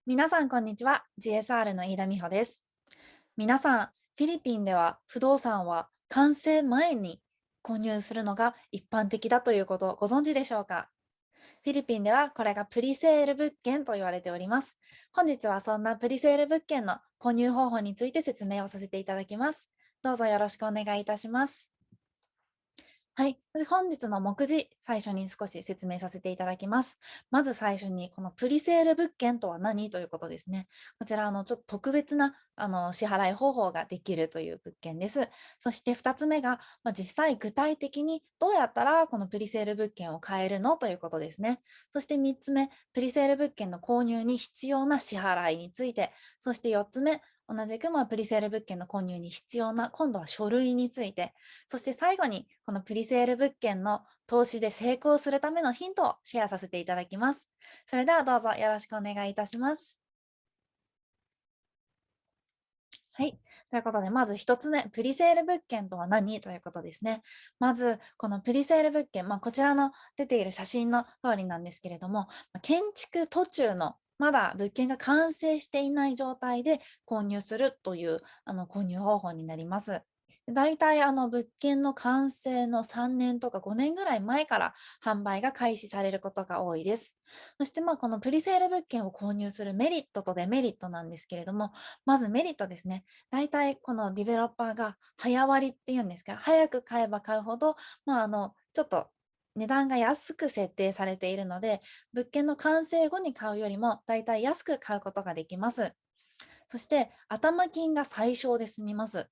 皆さん、こんにちは。GSR の飯田美穂です。皆さん、フィリピンでは不動産は完成前に購入するのが一般的だということをご存知でしょうか？フィリピンではこれがプリセール物件と言われております。本日はそんなプリセール物件の購入方法について説明をさせていただきます。どうぞよろしくお願いいたします。はい。本日の目次、最初に少し説明させていただきます。まず最初に、このプリセール物件とは何ということですね。こちら、ちょっと特別な、支払い方法ができるという物件です。そして2つ目が、実際具体的にどうやったらこのプリセール物件を買えるのということですね。そして3つ目、プリセール物件の購入に必要な支払いについて、そして4つ目、同じくプリセール物件の購入に必要な今度は書類について、そして最後にこのプリセール物件の投資で成功するためのヒントをシェアさせていただきます。それではどうぞよろしくお願いいたします。はい。ということで、まず一つ目、プリセール物件とは何ということですね。まず、このプリセール物件、こちらの出ている写真の通りなんですけれども、建築途中のまだ物件が完成していない状態で購入するという購入方法になります。大体物件の完成の3年とか5年ぐらい前から販売が開始されることが多いです。そしてこのプリセール物件を購入するメリットとデメリットなんですけれども、まずメリットですね。大体このディベロッパーが早割っていうんですか、早く買えば買うほど、ちょっと値段が安く設定されているので、物件の完成後に買うよりも大体安く買うことができます。そして頭金が最小で済みます。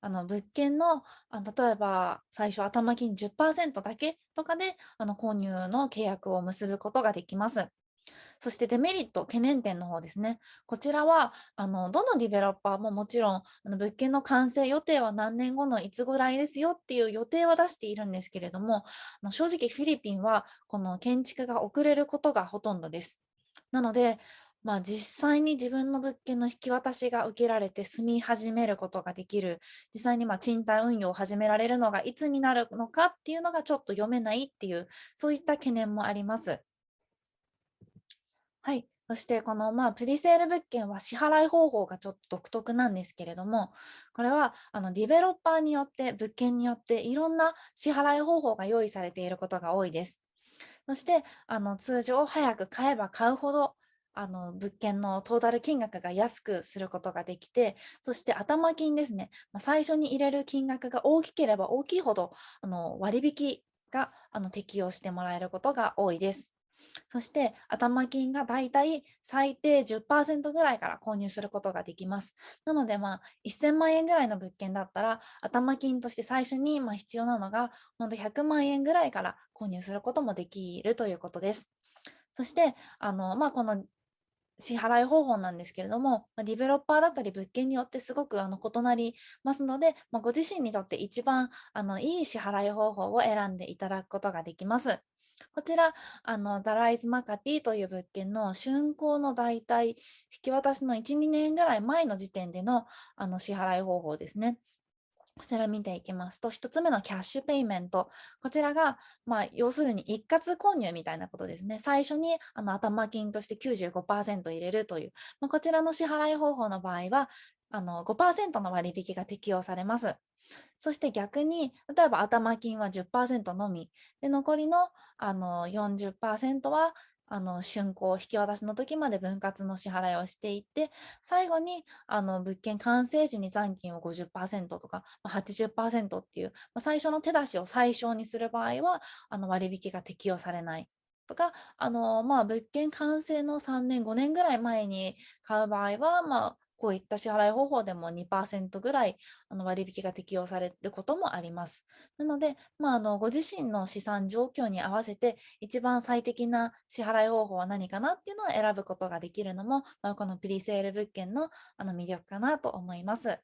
物件の、例えば最初頭金10%だけとかで購入の契約を結ぶことができます。そしてデメリット、懸念点の方ですね。こちらは、どのディベロッパーももちろん、物件の完成予定は何年後のいつぐらいですよっていう予定は出しているんですけれども、正直フィリピンはこの建築が遅れることがほとんどです。なので、実際に自分の物件の引き渡しが受けられて住み始めることができる、実際に賃貸運用を始められるのがいつになるのかっていうのがちょっと読めないっていう、そういった懸念もあります。はい。そして、この、プリセール物件は支払い方法がちょっと独特なんですけれども、これは、ディベロッパーによって、物件によって、いろんな支払い方法が用意されていることが多いです。そして、通常、早く買えば買うほど、物件のトータル金額が安くすることができて、そして頭金ですね。最初に入れる金額が大きければ大きいほど、割引が、適用してもらえることが多いです。そして頭金がだいたい最低10%ぐらいから購入することができます。なので1000万円ぐらいの物件だったら頭金として最初に必要なのが本当100万円ぐらいから購入することもできるということです。そしてこの支払い方法なんですけれども、ディベロッパーだったり物件によってすごく異なりますので、ご自身にとって一番いい支払い方法を選んでいただくことができます。こちら、ダライズマカティという物件の竣工の大体引き渡しの1、2年ぐらい前の時点での支払い方法ですね。こちら見ていきますと、1つ目のキャッシュペイメント。こちらが、要するに一括購入みたいなことですね。最初に頭金として95%入れるという、こちらの支払い方法の場合は、5%の割引が適用されます。そして逆に、例えば頭金は10%のみ、で残りの40%は竣工、引き渡しの時まで分割の支払いをしていって、最後に物件完成時に残金を50%とか、80%っていう、最初の手出しを最小にする場合は、割引が適用されない。とか、物件完成の3年、5年ぐらい前に買う場合は、こういった支払い方法でも2%ぐらい割引が適用されることもあります。なので、ご自身の資産状況に合わせて、一番最適な支払い方法は何かなっていうのを選ぶことができるのも、このプリセール物件の魅力かなと思います。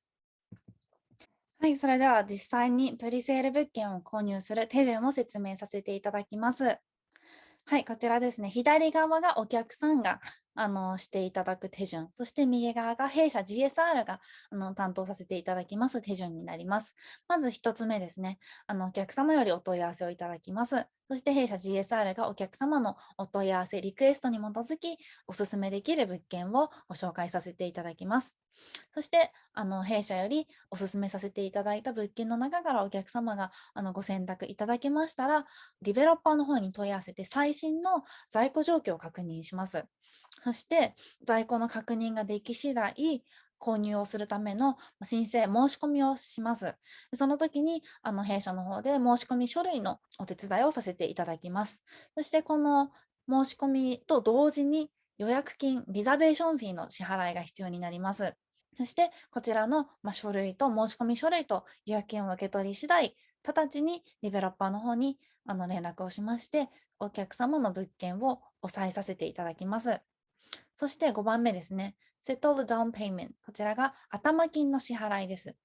はい、それでは実際にプリセール物件を購入する手順を説明させていただきます。はい、こちらですね。左側がお客さんがしていただく手順、そして右側が弊社 GSR が担当させていただきます手順になります。まず1つ目ですね。お客様よりお問い合わせをいただきます。そして弊社 GSR がお客様のお問い合わせ、リクエストに基づきお勧めできる物件をご紹介させていただきます。そして弊社よりお勧めさせていただいた物件の中からお客様がご選択いただけましたら、ディベロッパーの方に問い合わせて最新の在庫状況を確認します。そして在庫の確認ができ次第、購入をするための申請、申し込みをします。その時に弊社の方で申し込み書類のお手伝いをさせていただきます。そしてこの申し込みと同時に予約金、リザベーションフィーの支払いが必要になります。そしてこちらの書類と申し込み書類と予約金を受け取り次第、直ちにディベロッパーの方に連絡をしまして、お客様の物件をおさえさせていただきます。そして5番目ですね。Settle down payment。こちらが頭金の支払いです。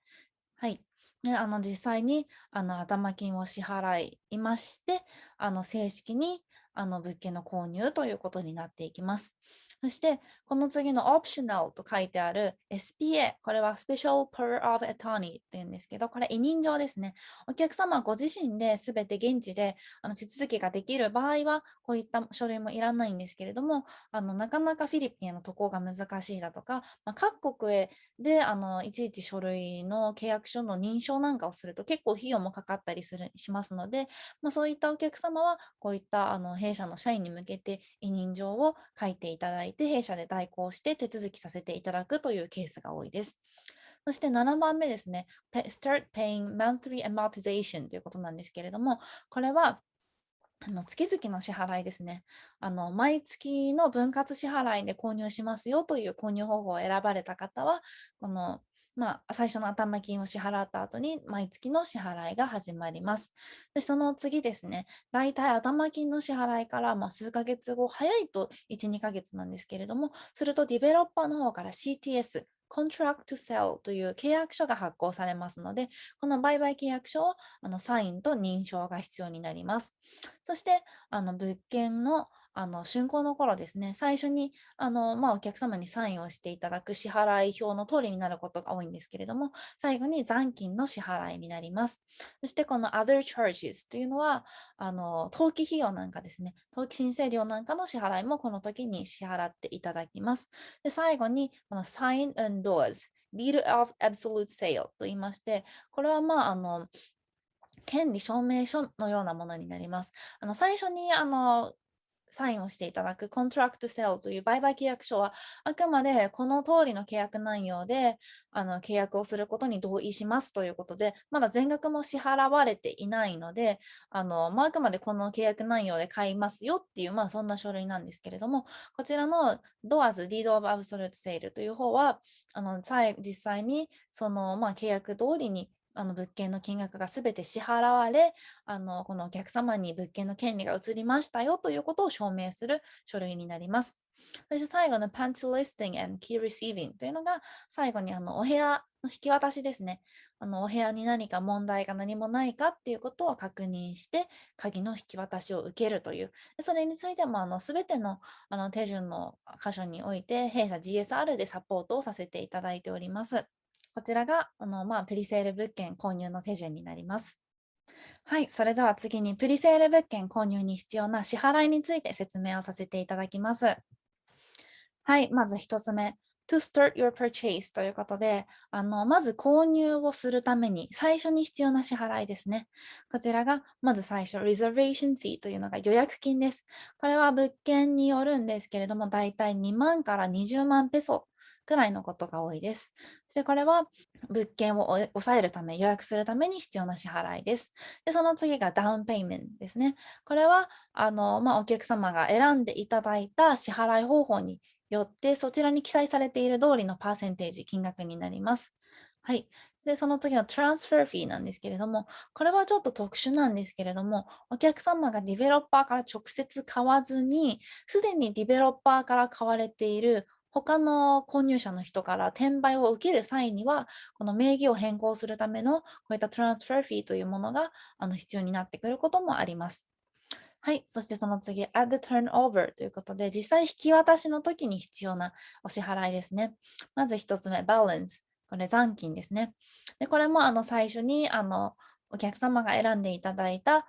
はい。実際に頭金を支払いまして、正式に物件の購入ということになっていきます。そして、この次の optional と書いてある SPA、これは Special Power of Attorney っていうんですけど、これ委任状ですね。お客様ご自身で全て現地で手続きができる場合は、こういった書類もいらないんですけれども、なかなかフィリピンへの渡航が難しいだとか、各国へでいちいち書類の契約書の認証なんかをすると結構費用もかかったりしますので、そういったお客様はこういった弊社の社員に向けて委任状を書いていただいて、弊社で代行して手続きさせていただくというケースが多いです。そして7番目ですね、Start paying monthly amortization ということなんですけれども、これは月々の支払いですね。毎月の分割支払いで購入しますよという購入方法を選ばれた方は、この、最初の頭金を支払った後に毎月の支払いが始まります。で、その次ですね、だいたい頭金の支払いから、数ヶ月後、早いと1、2ヶ月なんですけれども、するとディベロッパーの方から CTS、Contract to Sell という契約書が発行されますので、この売買契約書をサインと認証が必要になります。そして、物件の竣工の頃ですね、最初にお客様にサインをしていただく支払い表の通りになることが多いんですけれども、最後に残金の支払いになります。そしてこの other charges というのは、登記費用なんかですね、登記申請料なんかの支払いもこの時に支払っていただきます。で、最後にこの sign and doors Deed of Absolute Sale と言いまして、これは権利証明書のようなものになります。最初にサインをしていただくコントラクトセールという売買契約書は、あくまでこの通りの契約内容で契約をすることに同意しますということで、まだ全額も支払われていないので、あくまでこの契約内容で買いますよっていう、そんな書類なんですけれども、こちらの DOAS Deed of Absolute Sale という方は、実際にその、契約通りに物件の金額がすべて支払われ、このお客様に物件の権利が移りましたよということを証明する書類になります。そして最後の Punch Listing and Key Receiving というのが最後にお部屋の引き渡しですね。お部屋に何か問題が何もないかっていうことを確認して鍵の引き渡しを受けるという、それについてもすべての手順の箇所において弊社 GSR でサポートをさせていただいております。こちらがプリセール物件購入の手順になります。はい、それでは次にプリセール物件購入に必要な支払いについて説明をさせていただきます。はい、まず1つ目。To start your purchase ということで、まず購入をするために最初に必要な支払いですね。こちらがまず最初、reservation fee というのが予約金です。これは物件によるんですけれども、だいたい2万から20万ペソくらいのことが多いです。そしてこれは物件を抑えるため、予約するために必要な支払いです。で、その次がダウンペイメントですね。これはお客様が選んでいただいた支払い方法によってそちらに記載されている通りのパーセンテージ金額になります。はい。で、その次のトランスファーフィーなんですけれども、これはちょっと特殊なんですけれども、お客様がディベロッパーから直接買わずに、すでにディベロッパーから買われている他の購入者の人から転売を受ける際には、この名義を変更するためのこういったトランスファーフィーというものが必要になってくることもあります。はい、そしてその次、at the turnover ということで、実際引き渡しの時に必要なお支払いですね。まず1つ目、balance。これ残金ですね。で、これも最初にお客様が選んでいただいた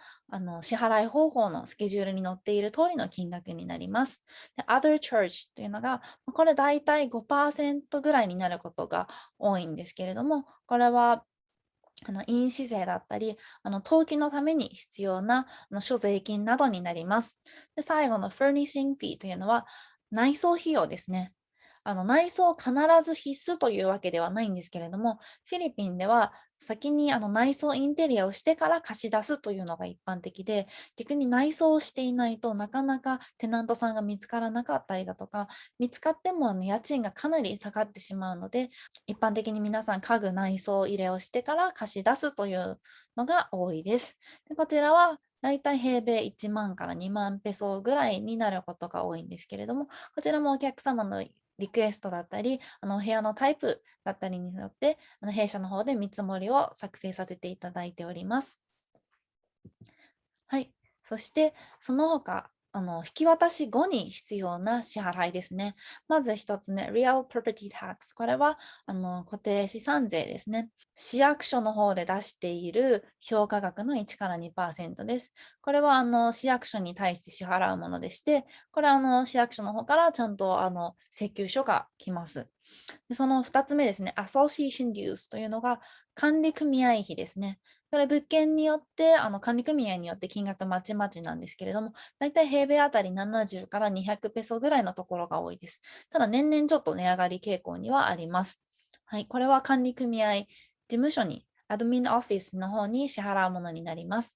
支払い方法のスケジュールに載っている通りの金額になります。で、other charge というのが、これ大体5%ぐらいになることが多いんですけれども、これは印紙税だったり、登記のために必要な諸税金などになります。で、最後の furnishing fee というのは内装費用ですね。内装必ず必須というわけではないんですけれども、フィリピンでは先に内装インテリアをしてから貸し出すというのが一般的で、逆に内装をしていないとなかなかテナントさんが見つからなかったりだとか、見つかっても家賃がかなり下がってしまうので、一般的に皆さん家具内装入れをしてから貸し出すというのが多いです。でこちらはだいたい平米1万から2万ペソぐらいになることが多いんですけれども、こちらもお客様のリクエストだったり、部屋のタイプだったりによって、弊社の方で見積もりを作成させていただいております。はい。そして、その他、引き渡し後に必要な支払いですね。まず一つ目、Real Property Tax。これは、固定資産税ですね。市役所の方で出している評価額の1から2%です。これは、市役所に対して支払うものでして、これは、市役所の方からちゃんと、請求書が来ます。でその2つ目ですね、Association Dues というのが管理組合費ですね。これ物件によって、管理組合によって金額まちまちなんですけれども、だいたい平米あたり70から200ペソぐらいのところが多いです。ただ年々ちょっと値上がり傾向にはあります。はい、これは管理組合事務所に、アドミンオフィスの方に支払うものになります。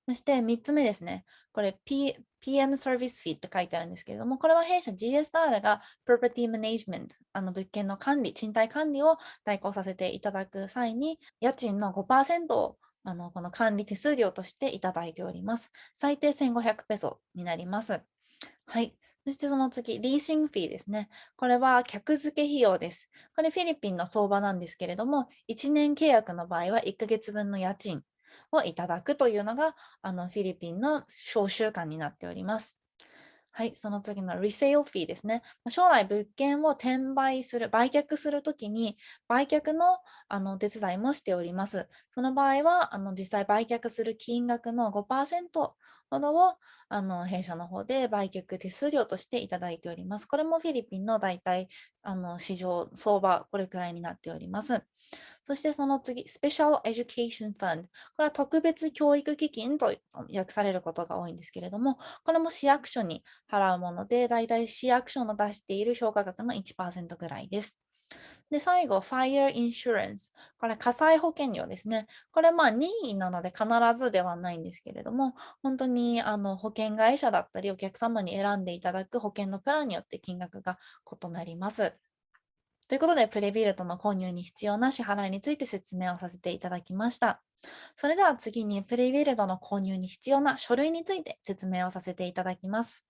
そして3つ目ですね。これ、PM Service Fee って書いてあるんですけれども、これは弊社 GSR が Property Management、物件の管理、賃貸管理を代行させていただく際に、家賃の5%をこの管理手数料としていただいております。最低1500ペソになります。はい。そしてその次、リーシングフィーですね。これは客付け費用です。これフィリピンの相場なんですけれども、1年契約の場合は1ヶ月分の家賃をいただくというのが、フィリピンの商習慣になっております。はい、その次のリセールフィーですね。将来物件を転売する、売却するときに、売却のお手伝いもしております。その場合は、実際売却する金額の5%ほどを弊社の方で売却手数料としていただいております。これもフィリピンの大体市場相場、これくらいになっております。そしてその次、Special Education Fund。これは特別教育基金と訳されることが多いんですけれども、これも市役所に払うもので、だいたい市役所の出している評価額の1%ぐらいです。で、最後、Fire Insurance。これ、火災保険料ですね。これ、任意なので必ずではないんですけれども、本当に保険会社だったり、お客様に選んでいただく保険のプランによって金額が異なります。ということで、プレビルトの購入に必要な支払いについて説明をさせていただきました。それでは次に、プレビルトの購入に必要な書類について説明をさせていただきます。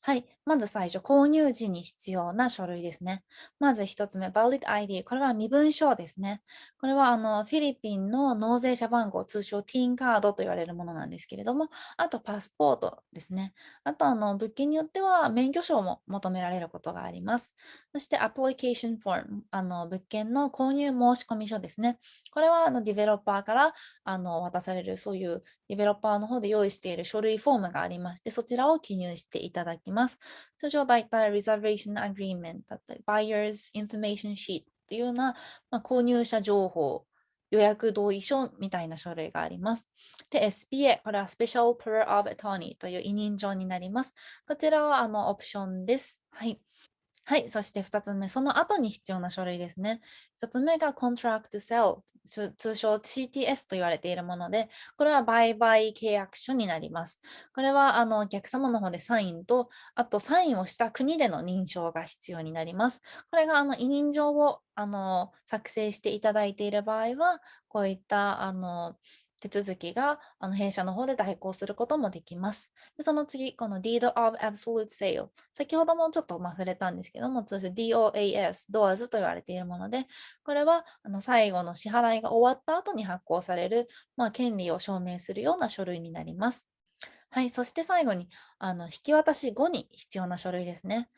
はい。まず最初、購入時に必要な書類ですね。まず一つ目、Valid ID。これは身分証ですね。これはフィリピンの納税者番号、通称 TIN カードと言われるものなんですけれども、あとパスポートですね。あと物件によっては免許証も求められることがあります。そして Application Form。物件の購入申込書ですね。これはディベロッパーから渡される、そういうディベロッパーの方で用意している書類フォームがありまして、そちらを記入していただきます。通常大体 Reservation Agreement だったり、Buyer's Information Sheet っていうような、購入者情報、予約同意書みたいな書類があります。で、SPA、これは Special Power of Attorney という委任状になります。こちらはオプションです。はい。はい。そして2つ目、その後に必要な書類ですね。1つ目が Contract to Sell、通称 CTS と言われているもので、これは売買契約書になります。これはお客様の方でサインと、あとサインをした国での認証が必要になります。これが委任状を作成していただいている場合は、こういった手続きが弊社の方で代行することもできます。でその次、この Deed of Absolute Sale。先ほどもちょっと触れたんですけども、通称 DOAS、DOAS と言われているもので、これは最後の支払いが終わった後に発行される、権利を証明するような書類になります。はい、そして最後に引き渡し後に必要な書類ですね。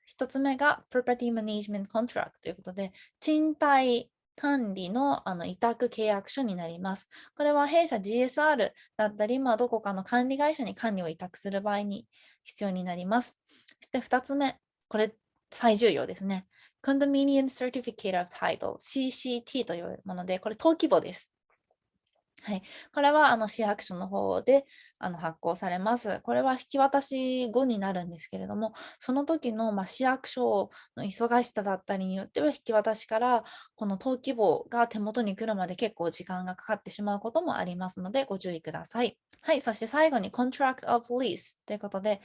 一つ目が Property Management Contract ということで、賃貸管理の委託契約書になります。これは弊社 GSR だったり、どこかの管理会社に管理を委託する場合に必要になります。そして二つ目、これ最重要ですね。Condominium Certificate of Title CCT というもので、これ登記簿です。はい、これは市役所の方で発行されます。これは引き渡し後になるんですけれども、その時の市役所の忙しさだったりによっては、引き渡しからこの登記簿が手元に来るまで結構時間がかかってしまうこともありますので、ご注意ください。はい、そして最後に Contract of Lease ということで、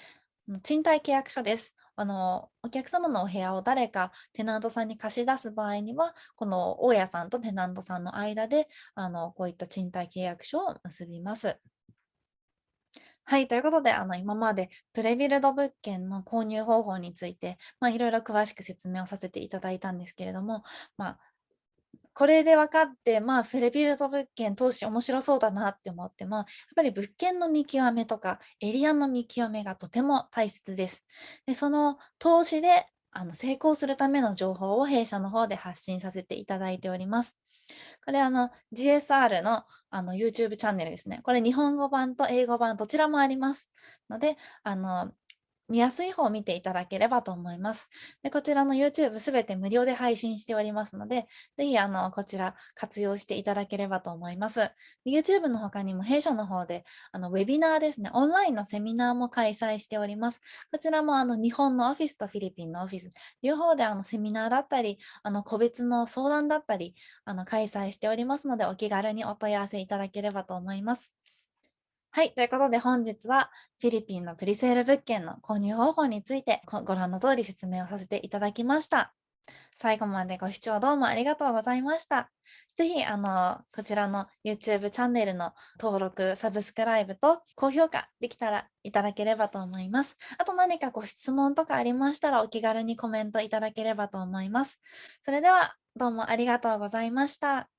賃貸契約書です。お客様のお部屋を誰かテナントさんに貸し出す場合には、この大家さんとテナントさんの間で、こういった賃貸契約書を結びます。はい、ということで、今までプレビルド物件の購入方法について、いろいろ詳しく説明をさせていただいたんですけれども、まあ、これで分かって、プレビルド物件投資面白そうだなって思っても、やっぱり物件の見極めとか、エリアの見極めがとても大切です。で、その投資で成功するための情報を弊社の方で発信させていただいております。これGSR のYouTube チャンネルですね。これ日本語版と英語版どちらもありますので、見やすい方を見ていただければと思います。で、こちらの YouTube すべて無料で配信しておりますので、ぜひこちら活用していただければと思います。YouTube の他にも弊社の方でウェビナーですね、オンラインのセミナーも開催しております。こちらも日本のオフィスとフィリピンのオフィス、両方でセミナーだったり、個別の相談だったり、開催しておりますので、お気軽にお問い合わせいただければと思います。はい、ということで本日はフィリピンのプリセール物件の購入方法についてご覧の通り説明をさせていただきました。最後までご視聴どうもありがとうございました。ぜひ、こちらの YouTube チャンネルの登録、サブスクライブと高評価できたらいただければと思います。あと何かご質問とかありましたらお気軽にコメントいただければと思います。それではどうもありがとうございました。